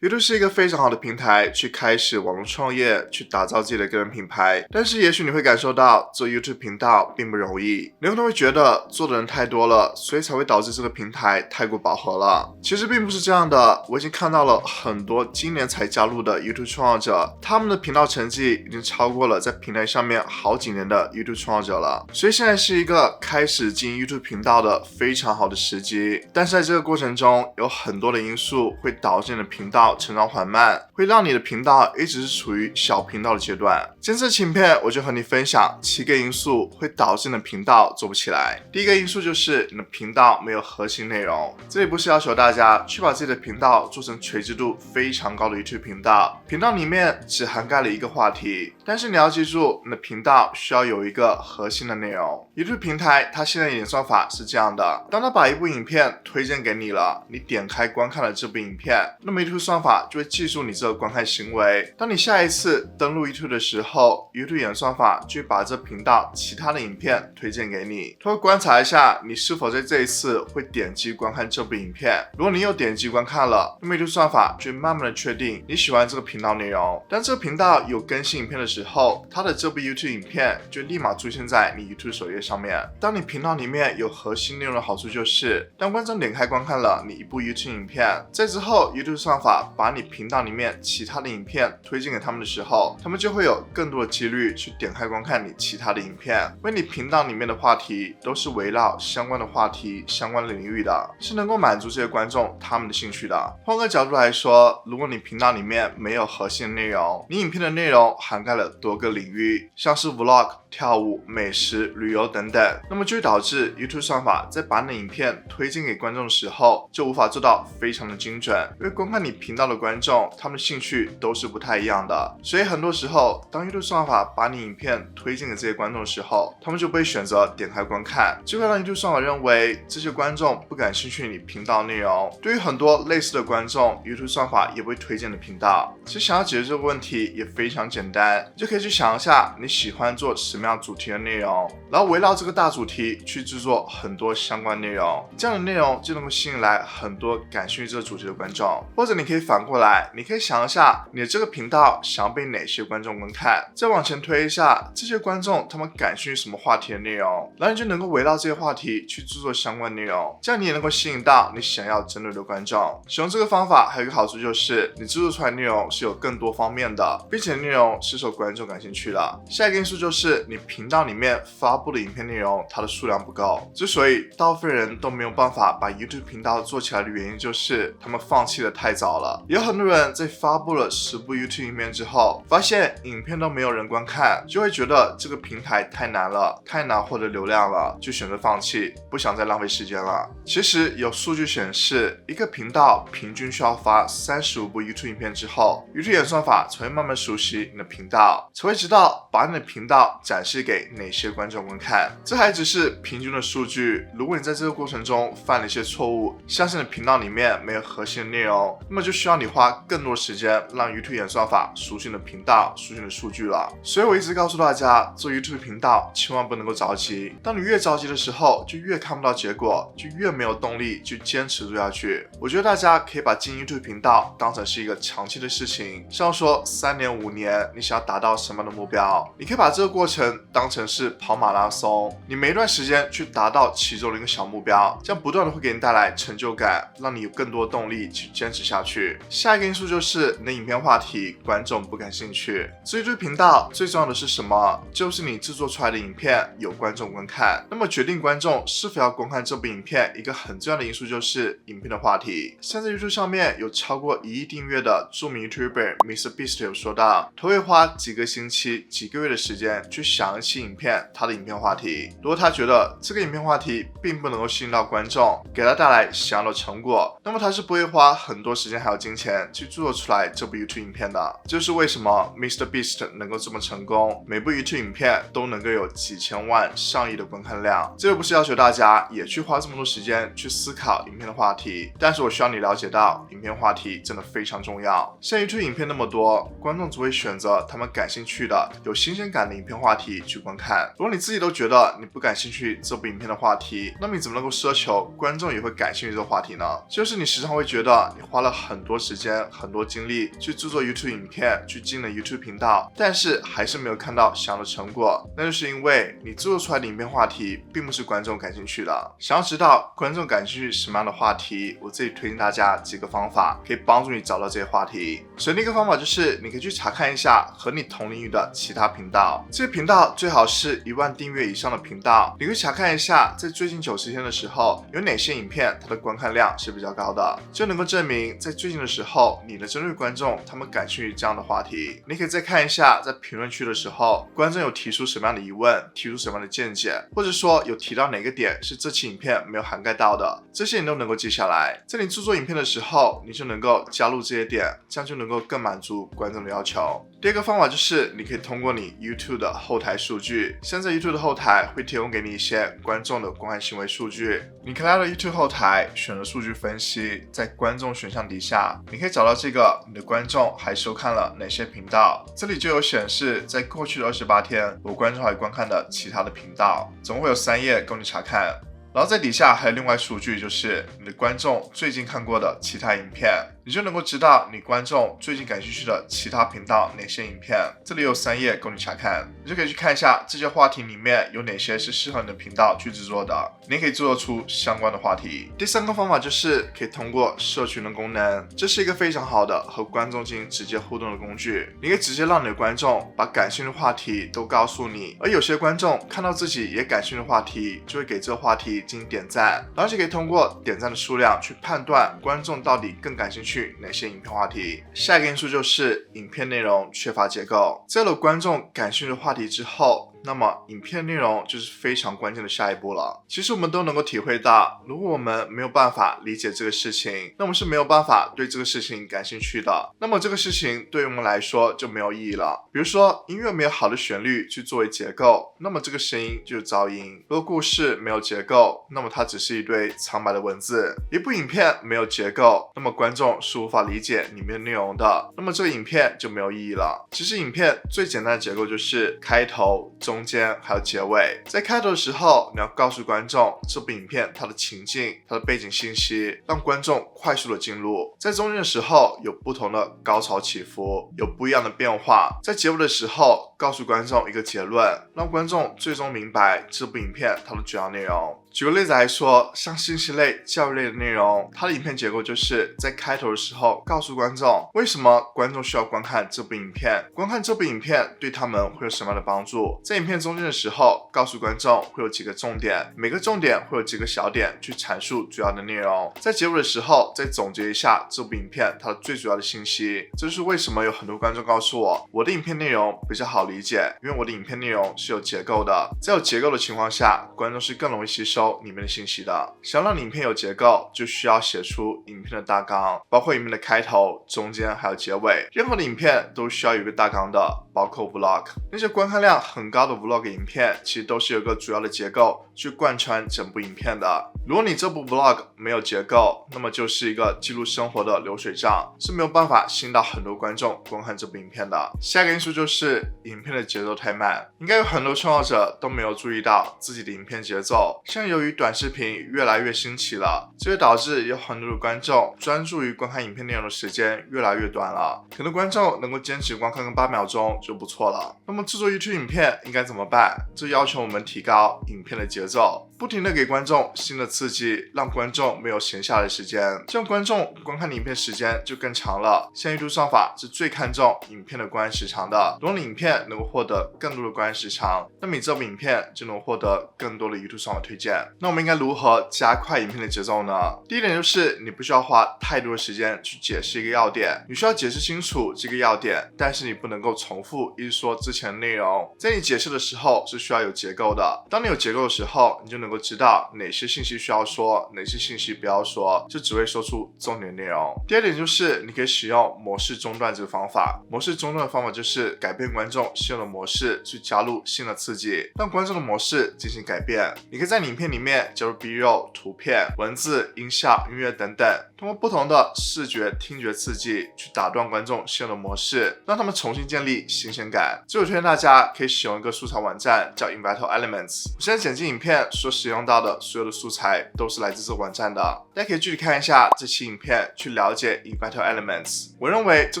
YouTube 是一个非常好的平台，去开始网络创业，去打造自己的个人品牌。但是也许你会感受到做 YouTube 频道并不容易，你可能会觉得做的人太多了，所以才会导致这个平台太过饱和了。其实并不是这样的，我已经看到了很多今年才加入的 YouTube 创作者，他们的频道成绩已经超过了在平台上面好几年的 YouTube 创作者了。所以现在是一个开始经营 YouTube 频道的非常好的时机。但是在这个过程中，有很多的因素会导致你的频道成长缓慢，会让你的频道一直是处于小频道的阶段。今天这期影片我就和你分享7个因素会导致你的频道做不起来。第一个因素就是你的频道没有核心内容。这里不是要求大家去把自己的频道做成垂直度非常高的 YouTube 频道，频道里面只涵盖了一个话题，但是你要记住，你的频道需要有一个核心的内容。YouTube 平台它现在的演算法是这样的，当它把一部影片推荐给你了，你点开观看了这部影片，那么 YouTube 算法就会记住你这个观看行为。当你下一次登录 YouTube 的时候， YouTube 演算法就会把这频道其他的影片推荐给你，它会观察一下你是否在这一次会点击观看这部影片。如果你有点击观看了，那么 YouTube 算法就会慢慢的确定你喜欢这个频道内容。当这个频道有更新影片的时候，它的这部 YouTube 影片就立马出现在你 YouTube 首页上面。当你频道里面有核心内容的好处就是，当观众点开观看了你一部 YouTube 影片，在之后 YouTube 算法把你频道里面其他的影片推荐给他们的时候，他们就会有更多的几率去点开观看你其他的影片，因为你频道里面的话题都是围绕相关的话题、相关的领域的，是能够满足这些观众他们的兴趣的。换个角度来说，如果你频道里面没有核心的内容，你影片的内容涵盖了多个领域，像是 Vlog、跳舞、美食、旅游等等，那么就会导致 YouTube 算法在把你的影片推荐给观众的时候，就无法做到非常的精准，因为观看你频道的观众，他们的兴趣都是不太一样的，所以很多时候，当 YouTube 算法把你影片推荐给这些观众的时候，他们就不会选择点开观看，就会让 YouTube 算法认为这些观众不感兴趣你频道内容。对于很多类似的观众， YouTube 算法也不会推荐的频道。其实想要解决这个问题也非常简单，你就可以去想一下你喜欢做什么样主题的内容，然后围绕这个大主题去制作很多相关内容，这样的内容就能够吸引来很多感兴趣这个主题的观众。或者你可以反过来，你可以想一下你的这个频道想要被哪些观众观看，再往前推一下这些观众他们感兴趣什么话题的内容，然后你就能够围绕这些话题去制作相关内容，这样你也能够吸引到你想要针对的观众。使用这个方法还有一个好处就是，你制作出来的内容是有更多方面的，并且内容是受观众感兴趣的。下一个因素就是你频道里面发布的影片内容它的数量不够。之所以大部分人都没有办法把 YouTube 频道做起来的原因就是他们放弃的太早了。有很多人在发布了10部 YouTube 影片之后，发现影片都没有人观看，就会觉得这个平台太难了，太难获得流量了，就选择放弃，不想再浪费时间了。其实有数据显示，一个频道平均需要发35部 YouTube 影片之后， YouTube 演算法才会慢慢熟悉你的频道，才会知道把你的频道展示给哪些观众观看。这还只是平均的数据，如果你在这个过程中犯了一些错误，像是你的频道里面没有核心的内容，那么就需要你花更多时间让 YouTube 演算法熟悉你的频道，熟悉你的数据了。所以我一直告诉大家，做 YouTube 频道千万不能够着急，当你越着急的时候，就越看不到结果，就越没有动力去坚持做下去。我觉得大家可以把经营 YouTube 频道当成是一个长期的事情，像说3年5年你想要达到什么样的目标，你可以把这个过程当成是跑马拉松，你每一段时间去达到其中的一个小目标，这样不断的会给你带来成就感，让你有更多动力去坚持下去。下一个因素就是你的影片话题观众不感兴趣。做 YouTube 频道最重要的是什么？就是你制作出来的影片有观众观看。那么决定观众是否要观看这部影片一个很重要的因素就是影片的话题。现在 YouTube 上面有超过1亿订阅的著名 YouTuber MrBeast 有说到，他会花几个星期、几个月的时间去想一期影片他的影片话题。如果他觉得这个影片话题并不能够吸引到观众，给他带来想要的成果，那么他是不会花很多时间还有金钱去制作出来这部 YouTube 影片的。这就是为什么 MrBeast 能够这么成功，每部 YouTube 影片都能够有几千万、上亿的观看量。这又不是要求大家也去花这么多时间去思考影片的话题，但是我需要你了解到，影片话题真的非常重要。现在 YouTube 影片那么多，观众只会选择他们感兴趣的、有新鲜感的影片话题题去观看。如果你自己都觉得你不感兴趣这部影片的话题，那么你怎么能够奢求观众也会感兴趣这个话题呢？就是你时常会觉得你花了很多时间、很多精力去制作 YouTube 影片，去经营了 YouTube 频道，但是还是没有看到想要的成果，那就是因为你制作出来的影片话题并不是观众感兴趣的。想要知道观众感兴趣什么样的话题，我这里推荐大家几个方法，可以帮助你找到这些话题。首先第一个方法就是你可以去查看一下和你同领域的其他频道，这些频道最好是1万订阅以上的频道。你可以查看一下在最近90天的时候有哪些影片它的观看量是比较高的，就能够证明在最近的时候你的针对观众他们感兴趣这样的话题。你可以再看一下在评论区的时候观众有提出什么样的疑问，提出什么样的见解，或者说有提到哪个点是这期影片没有涵盖到的，这些你都能够记下来，在你制作影片的时候你就能够加入这些点，这样就能够更满足观众的要求。第二个方法就是你可以通过你 YouTube 的后台数据，现在 YouTube 的后台会提供给你一些观众的观看行为数据，你可以来到 YouTube 后台选择数据分析，在观众选项底下你可以找到这个你的观众还收看了哪些频道，这里就有显示在过去的28天有观众还观看的其他的频道，总共会有3页供你查看。然后在底下还有另外数据，就是你的观众最近看过的其他影片，你就能够知道你观众最近感兴趣的其他频道哪些影片，这里有3页供你查看，你就可以去看一下这些话题里面有哪些是适合你的频道去制作的，你也可以制作出相关的话题。第3个方法就是可以通过社群的功能，这是一个非常好的和观众进行直接互动的工具，你可以直接让你的观众把感兴趣的话题都告诉你，而有些观众看到自己也感兴趣的话题，就会给这个话题进行点赞，然后就可以通过点赞的数量去判断观众到底更感兴趣哪些影片话题。下一个因素就是影片内容缺乏结构，在有观众感兴趣的话题之后，那么影片内容就是非常关键的下一步了。其实我们都能够体会到，如果我们没有办法理解这个事情，那我们是没有办法对这个事情感兴趣的，那么这个事情对于我们来说就没有意义了。比如说音乐没有好的旋律去作为结构，那么这个声音就是噪音。如果故事没有结构，那么它只是一堆苍白的文字。一部影片没有结构，那么观众是无法理解里面的内容的，那么这个影片就没有意义了。其实影片最简单的结构就是开头、中间还有结尾。在开头的时候，你要告诉观众这部影片它的情境、它的背景信息，让观众快速的进入。在中间的时候有不同的高潮起伏，有不一样的变化。在结尾的时候告诉观众一个结论，让观众最终明白这部影片它的主要内容。举个例子来说，像信息类、教育类的内容，它的影片结构就是在开头的时候告诉观众为什么观众需要观看这部影片，观看这部影片对他们会有什么样的帮助。在影片中间的时候告诉观众会有几个重点，每个重点会有几个小点去阐述主要的内容。在结尾的时候再总结一下这部影片它的最主要的信息。这就是为什么有很多观众告诉我的影片内容比较好理解，因为我的影片内容是有结构的。在有结构的情况下，观众是更容易吸收里面的信息的。想让你影片有结构，就需要写出影片的大纲，包括影片的开头、中间还有结尾。任何的影片都需要有一个大纲的，包括 vlog。那些观看量很高的 vlog 影片，其实都是有个主要的结构去贯穿整部影片的。如果你这部 vlog 没有结构，那么就是一个记录生活的流水账，是没有办法吸引到很多观众观看这部影片的。下一个因素就是影片的节奏太慢，应该有很多创作者都没有注意到自己的影片节奏。像由于短视频越来越兴起了，这就导致有很多的观众专注于观看影片内容的时间越来越短了，可能观众能够坚持观看个8秒钟就不错了。那么制作 YouTube 影片应该怎么办？这要求我们提高影片的节奏，不停的给观众新的刺激，让观众没有闲下来的时间，这样观众观看影片时间就更长了。现在 YouTube 算法是最看重影片的观看时长的，如果你影片能够获得更多的观看时长，那么你这部影片就能获得更多的 YouTube 算法推荐。那我们应该如何加快影片的节奏呢？第一点就是你不需要花太多的时间去解释一个要点，你需要解释清楚这个要点，但是你不能够重复一直说之前的内容。在你解释的时候是需要有结构的，当你有结构的时候，你就能能够知道哪些信息需要说，哪些信息不要说，就只会说出重点内容。第二点就是你可以使用模式中断这个方法。模式中断的方法就是改变观众现有的模式，去加入新的刺激，让观众的模式进行改变。你可以在影片里面加入 B-roll、图片、文字、音效、音乐等等，通过不同的视觉、听觉刺激去打断观众现有的模式，让他们重新建立新鲜感。这我推荐大家可以使用一个素材网站叫 Invito Elements。我现在剪辑影片所使用到的所有的素材都是来自这个网站的，大家可以具体看一下这期影片，去了解 Invito Elements。我认为这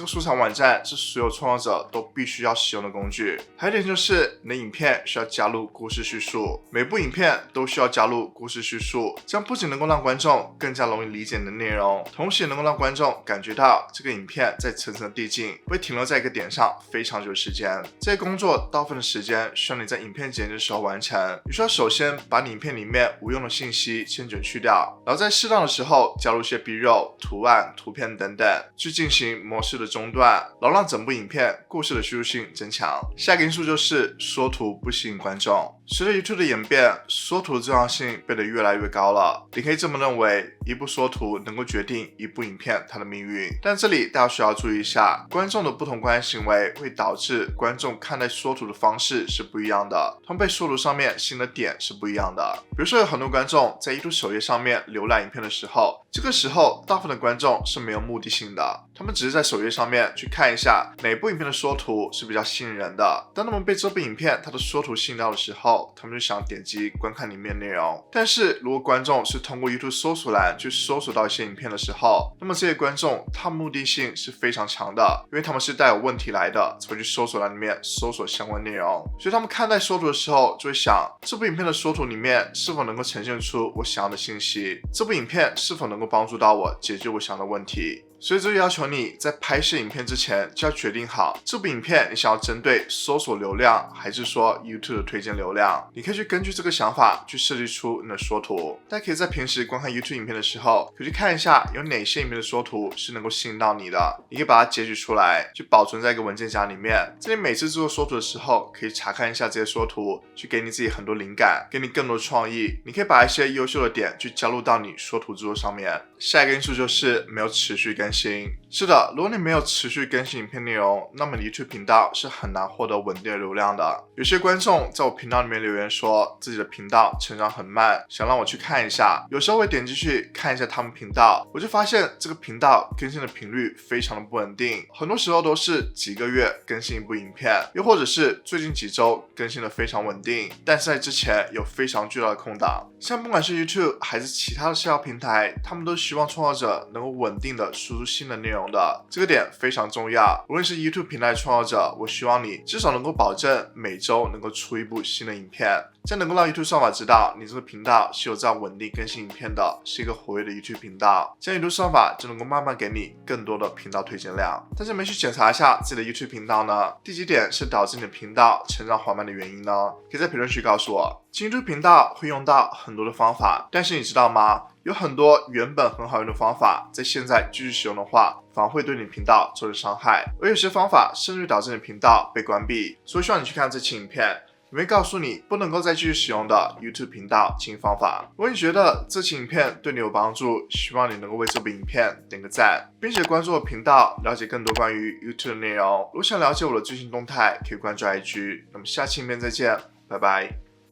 个素材网站是所有创作者都必须要使用的工具。还有一点就是你的影片需要加入故事叙述，每部影片都需要加入故事叙述，这样不仅能够让观众更加容易理解你的内容，同时也能够让观众感觉到这个影片在层层递进，不会停留在一个点上非常久的时间。这些工作大部分的时间需要你在影片剪辑的时候完成。你需要首先把你影片里面无用的信息先卷去掉，然后在适当的时候加入一些 B-roll、图案、图片等等，去进行模式的中断，然后让整部影片故事的叙述性增强。下一个因素就是缩图不吸引观众。随着 YouTube 的演变，缩图的重要性变得越来越高了。你可以这么认为，一部缩图能够决定一部影片它的命运。但这里大家需要注意一下，观众的不同观看行为会导致观众看待缩图的方式是不一样的，他们被缩图上面吸引的点是不一样的。比如说有很多观众在YouTube首页上面浏览影片的时候，这个时候大部分的观众是没有目的性的，他们只是在首页上面去看一下哪部影片的缩图是比较吸引人的。当他们被这部影片它的缩图吸引到的时候，他们就想点击观看里面内容。但是如果观众是通过 YouTube 搜索栏去搜索到一些影片的时候，那么这些观众他们目的性是非常强的，因为他们是带有问题来的，才会去搜索栏里面搜索相关内容。所以他们看待缩图的时候就会想，这部影片的缩图里面是否能够呈现出我想要的信息，这部影片是否能够帮助到我解决我想要的问题。所以这就要求你在拍摄影片之前就要决定好，这部影片你想要针对搜索流量，还是说 YouTube 的推荐流量。你可以去根据这个想法去设计出你的缩图。大家可以在平时观看 YouTube 影片的时候，可以去看一下有哪些影片的缩图是能够吸引到你的，你可以把它截取出来，去保存在一个文件夹里面。这里每次制作缩图的时候，可以查看一下这些缩图，去给你自己很多灵感，给你更多创意。你可以把一些优秀的点去加入到你缩图制作上面。下一个因素就是没有持续更新。是的，如果你没有持续更新影片内容，那么你 YouTube 频道是很难获得稳定的流量的。有些观众在我频道里面留言说自己的频道成长很慢，想让我去看一下。有时候我会点进去看一下他们频道，我就发现这个频道更新的频率非常的不稳定，很多时候都是几个月更新一部影片，又或者是最近几周更新的非常稳定，但是在之前有非常巨大的空档。像不管是 YouTube 还是其他的社交平台，他们都希望创作者能够稳定的输出新的内容的，这个点非常重要。无论是 YouTube 平台创作者，我希望你至少能够保证每周能够出一部新的影片，这样能够让 YouTube 算法知道你这个频道是有这样稳定更新影片的，是一个活跃的 YouTube 频道，这样 YouTube 算法就能够慢慢给你更多的频道推荐量。但是没去检查一下自己的 YouTube 频道呢？第几点是导致你的频道成长缓慢的原因呢？可以在评论区告诉我。进 YouTube 频道会用到很多的方法，但是你知道吗？有很多原本很好用的方法，在现在继续使用的话，反而会对你频道造成伤害，而有些方法甚至导致你频道被关闭。所以希望你去看这期影片，里面告诉你不能够再继续使用的 YouTube 频道进行方法。如果你觉得这期影片对你有帮助，希望你能够为这部影片点个赞，并且关注我频道，了解更多关于 YouTube 的内容。如果想了解我的最新动态，可以关注 IG。那么下期影片再见，拜拜。